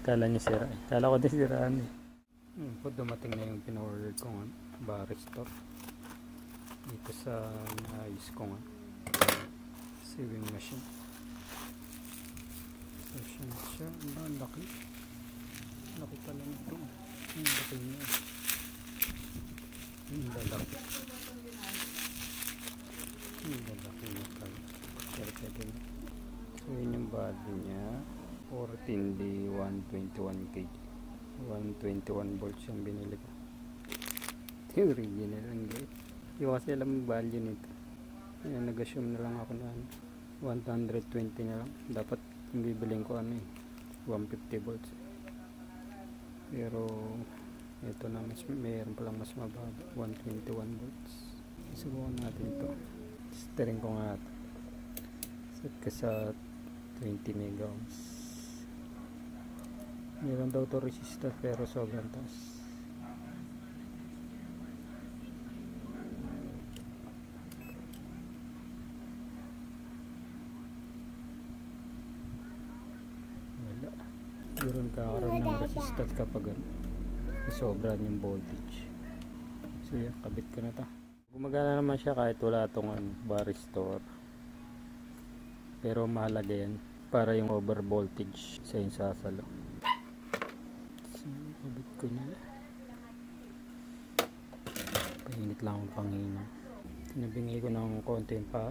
Kala niya sira eh. Kala ko din siraan eh. Dumating na yung pina-order ko nga. Baristor. Dito sa naayos ko nga. Sewing machine. So siya. Ang laki. Laki pala nito. Ang laki niya. Ang lalaki. Ang lalaki niya pala. Pwede na. So yun yung body niya. 14D 121 kg. 121 volts yung binili ko. Yung original lang guys. Hindi ko kasi alam yung value nito. Ayan, nag-assume na lang ako na 120 na lang. Dapat yung bibiling ko 150 volts. Pero ito na mayroon palang mas mababa, 121 volts. Subukan natin ito. Steering ko nga ito. Set ka sa 20 mega ohms. Meron daw to resistor pero sobrang taas. Wala. Meron kakaroon ng resistance kapag sobra yung voltage. So yan, kabit ko na to. Gumagana naman siya kahit wala itong baristor. Pero mahalaga yan para yung over voltage sa yung sasalo. So kabit ko na. Painit lang ang pangina. Tinabingi ko ng konti pa.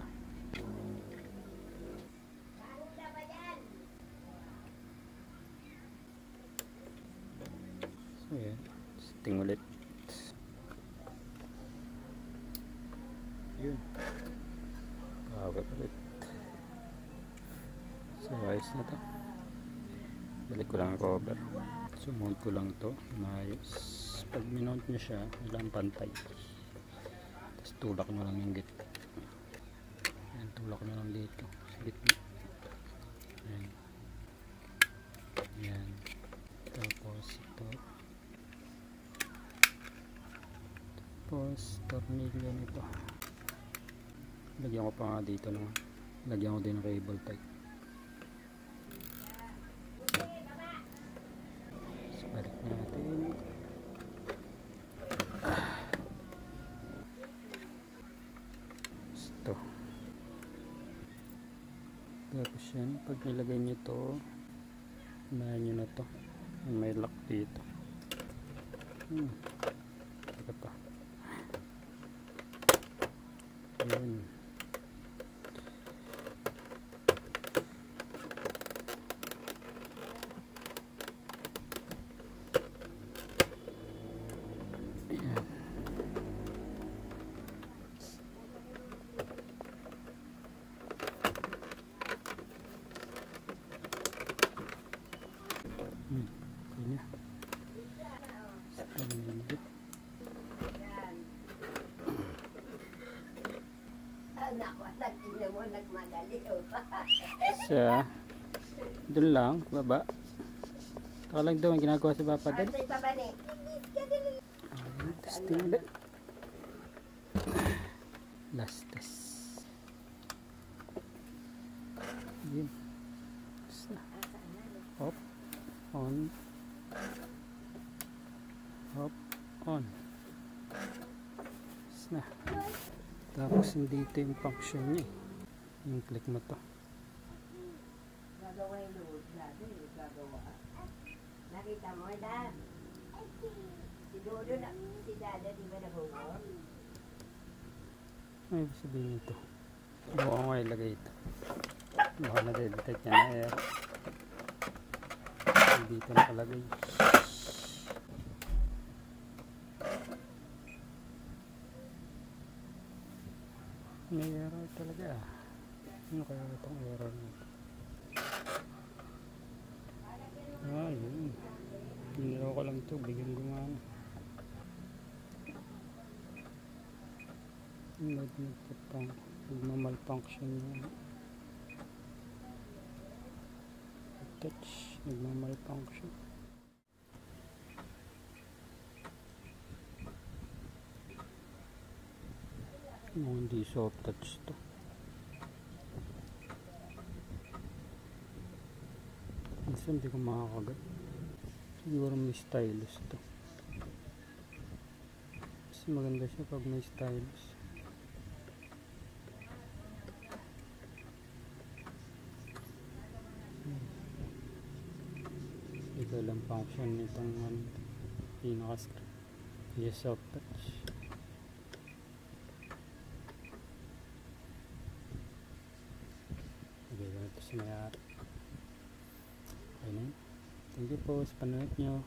So yan, setting ulit. Yun, power ulit. So ayos na to. Balik ko lang ang cover. So mount ko lang to, maayos. Pag minount nyo siya, walang pantay. Tapos tulak nyo lang yung gitna. Ayan, tulak nyo lang dito sa gitna. Ayan. Ayan. Tapos ito. Tapos tornilyo nito. Lagyan ko pa nga dito naman. Lagyan ko din ng cable tie. So balik natin. Ito. Tapos yan, pag nilagay nyo to, unahan nyo na to. May lock dito. Teka pa. Yun. Kanya. Siya doon lang, baba. Taka lang daw ang ginagawa sa Papa Dad. Testing ulit. Last test. Yun. Off. On. Off. On. Na. Tapos dito yung function niya. Yung click mo to. Gagawa yung load. Gagawa. Nakita mo, Dad? Si Dodo na, si Dada, di ba nag-work? Ay, sabihin ito. Buka ko ilagay ito. Baka na-detect niya na air. Dito nakalagay. May error talaga. Ano kaya itong error nito? Yun. Ginawa ko lang ito. Bigyan gumana. Nagmamalfunction yun. Touch. Nagmamalfunction. Hindi soft touch to. Minsan hindi ko makakagat. Siguro may stylus to. Mas maganda siya pag may stylus. Ito lang function nitong pinaka-screen. Yes, soft touch. Okay, ganito sa may-ari. Okay na yun. Thank you po sa panonood nyo.